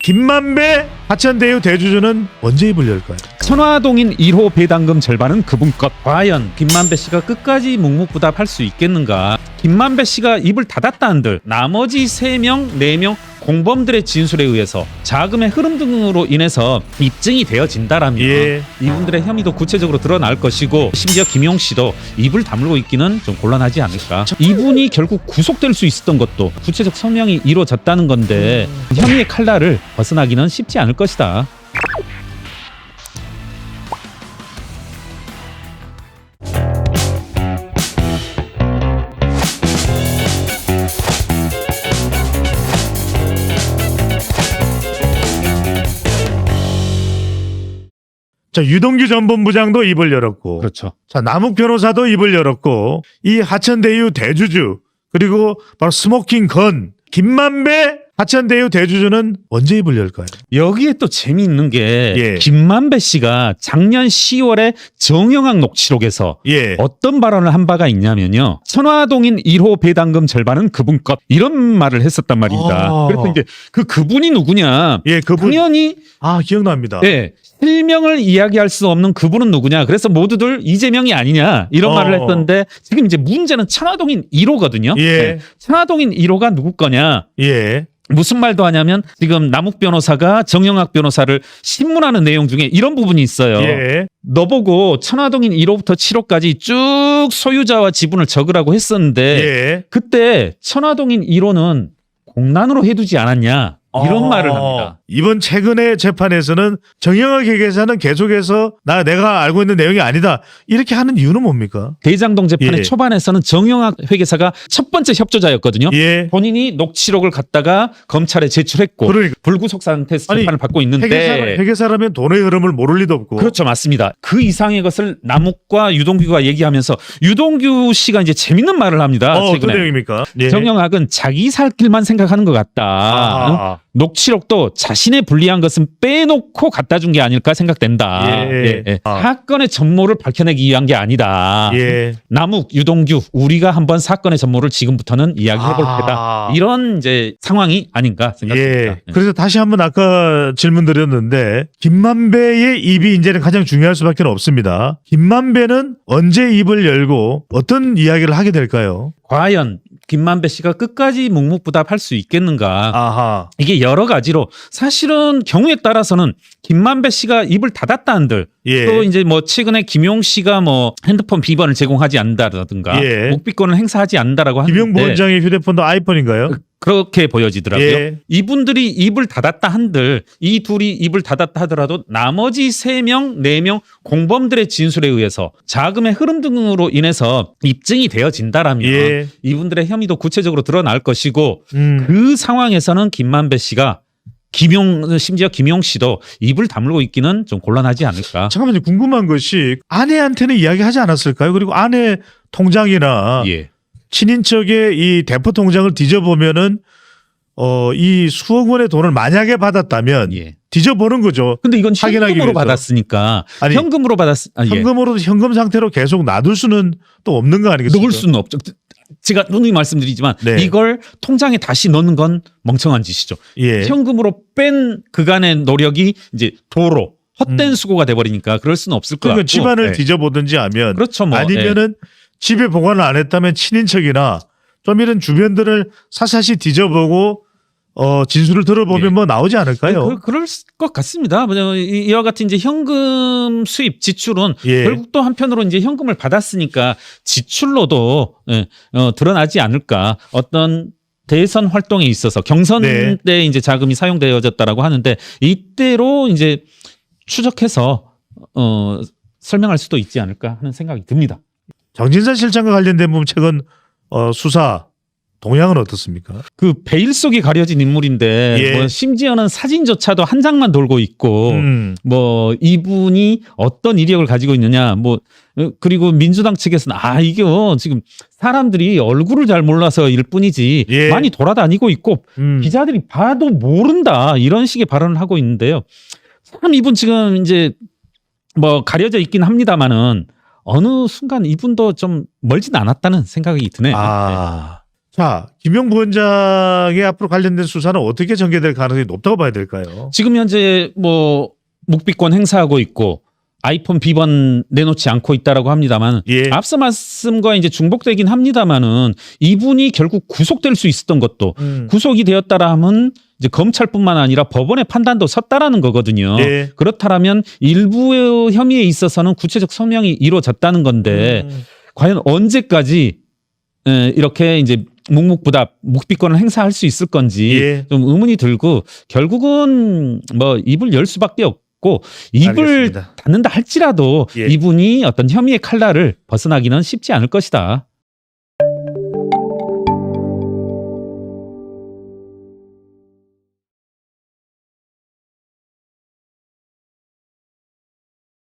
김만배 하천대유 대주주는 언제 입을 열까요? 천화동인 1호 배당금 절반은 그분 것. 과연 김만배 씨가 끝까지 묵묵부답할 수 있겠는가? 김만배 씨가 입을 닫았다 한들 나머지 3명, 4명 공범들의 진술에 의해서 자금의 흐름 등으로 인해서 입증이 되어진다라면 이분들의 혐의도 구체적으로 드러날 것이고, 심지어 김용 씨도 입을 다물고 있기는 좀 곤란하지 않을까. 이분이 결국 구속될 수 있었던 것도 구체적 성명이 이루어졌다는 건데 혐의의 칼날을 벗어나기는 쉽지 않을 것이다. 자, 유동규 전 본부장도 입을 열었고, 그렇죠. 자, 남욱 변호사도 입을 열었고, 이 하천대유 대주주, 그리고 바로 스모킹 건 김만배 하천대유 대주주는 언제 입을 열까요? 여기에 또 재미있는 게 예. 김만배 씨가 작년 10월에 정영학 녹취록에서 어떤 발언을 한 바가 있냐면요. 천화동인 1호 배당금 절반은 그분 것, 이런 말을 했었단 말입니다. 그래서 이제 그분이 누구냐? 그분. 당연히 기억납니다. 실명을 이야기할 수 없는 그분은 누구냐? 그래서 모두들 이재명이 아니냐 이런 말을 했던데, 지금 이제 문제는 천화동인 1호거든요. 천화동인 1호가 누구 거냐? 무슨 말도 하냐면 지금 남욱 변호사가 정영학 변호사를 신문하는 내용 중에 이런 부분이 있어요. 너보고 천화동인 1호부터 7호까지 쭉 소유자와 지분을 적으라고 했었는데 그때 천화동인 1호는 공란으로 해두지 않았냐, 이런 말을 합니다. 이번 최근의 재판에서는 정영학 회계사는 계속해서 내가 알고 있는 내용이 아니다 이렇게 하는 이유는 뭡니까? 대장동 재판의 초반에서는 정영학 회계사가 첫 번째 협조자였거든요. 본인이 녹취록을 갖다가 검찰에 제출했고 불구속 상태에서 재판을 받고 있는데, 회계사라면 돈의 흐름을 모를 리도 없고. 그렇죠, 맞습니다. 그 이상의 것을 남욱과 유동규가 얘기하면서 유동규 씨가 이제 재밌는 말을 합니다. 어떤 내용입니까? 정영학은 자기 살 길만 생각하는 것 같다. 녹취록도 자신의 불리한 것은 빼놓고 갖다 준 게 아닐까 생각된다. 사건의 전모를 밝혀내기 위한 게 아니다. 남욱, 유동규, 우리가 한번 사건의 전모를 지금부터는 이야기해볼 테다. 이런 이제 상황이 아닌가 생각됩니다. 그래서 다시 한번 아까 질문드렸는데, 김만배의 입이 이제는 가장 중요할 수밖에 없습니다. 김만배는 언제 입을 열고 어떤 이야기를 하게 될까요? 과연 김만배 씨가 끝까지 묵묵부답할 수 있겠는가? 이게 여러 가지로, 사실은 경우에 따라서는 김만배 씨가 입을 닫았다 한들 또 이제 뭐 최근에 김용 씨가 뭐 핸드폰 비번을 제공하지 않는다라든가 묵비권을 행사하지 않는다라고 하는데, 김용 부원장의 휴대폰도 아이폰인가요? 그렇게 보여지더라고요. 이분들이 입을 닫았다 한들, 이 둘이 입을 닫았다 하더라도 나머지 3명, 4명 공범들의 진술에 의해서 자금의 흐름 등으로 인해서 입증이 되어진다라면 이분들의 혐의도 구체적으로 드러날 것이고, 그 상황에서는 김만배 씨가 심지어 김용 씨도 입을 다물고 있기는 좀 곤란하지 않을까. 잠깐만요. 궁금한 것이, 아내한테는 이야기하지 않았을까요? 그리고 아내 통장이나 친인척의 이 대포 통장을 뒤져보면은 이 수억 원의 돈을 만약에 받았다면 뒤져보는 거죠. 근데 이건 현금으로 받았으니까. 현금으로 현금으로 현금 상태로 계속 놔둘 수는 또 없는 거 아니겠습니까? 넣을 수는 없죠. 제가 누누이 말씀드리지만 이걸 통장에 다시 넣는 건 멍청한 짓이죠. 현금으로 뺀 그간의 노력이 이제 도로 헛된 수고가 돼버리니까 그럴 수는 없을 것 같고. 집안을 뒤져보든지 하면, 그렇죠, 뭐. 아니면은 집에 보관을 안 했다면 친인척이나 좀 이런 주변들을 사사시 뒤져보고 진술을 들어보면 뭐 나오지 않을까요? 그럴 것 같습니다. 이와 같은 이제 현금 수입 지출은 결국 또 한편으로 이제 현금을 받았으니까 지출로도 드러나지 않을까. 어떤 대선 활동에 있어서 경선 때 이제 자금이 사용되어졌다라고 하는데, 이때로 이제 추적해서 설명할 수도 있지 않을까 하는 생각이 듭니다. 정진상 실장과 관련된 부분 최근 수사 동향은 어떻습니까? 그 베일 속이 가려진 인물인데 뭐 심지어는 사진조차도 한 장만 돌고 있고 뭐 이분이 어떤 이력을 가지고 있느냐, 뭐 그리고 민주당 측에서는 이게 지금 사람들이 얼굴을 잘 몰라서일 뿐이지 많이 돌아다니고 있고 기자들이 봐도 모른다, 이런 식의 발언을 하고 있는데요. 참 이분 지금 이제 뭐 가려져 있긴 합니다만은 어느 순간 이분도 좀 멀진 않았다는 생각이 드네요. 자, 김용 부원장의 앞으로 관련된 수사는 어떻게 전개될 가능성이 높다고 봐야 될까요? 지금 현재 뭐 묵비권 행사하고 있고 아이폰 비번 내놓지 않고 있다라고 합니다만 예. 앞서 말씀과 이제 중복되긴 합니다만은 이분이 결국 구속될 수 있었던 것도 구속이 되었다라 하면 이제 검찰뿐만 아니라 법원의 판단도 섰다라는 거거든요. 예. 그렇다라면 일부 혐의에 있어서는 구체적 소명이 이루어졌다는 건데 과연 언제까지 이렇게 이제 묵묵부답 묵비권을 행사할 수 있을 건지 예. 좀 의문이 들고 결국은 뭐 입을 열 수밖에 없고 입을 알겠습니다. 닫는다 할지라도 예. 이분이 어떤 혐의의 칼날을 벗어나기는 쉽지 않을 것이다.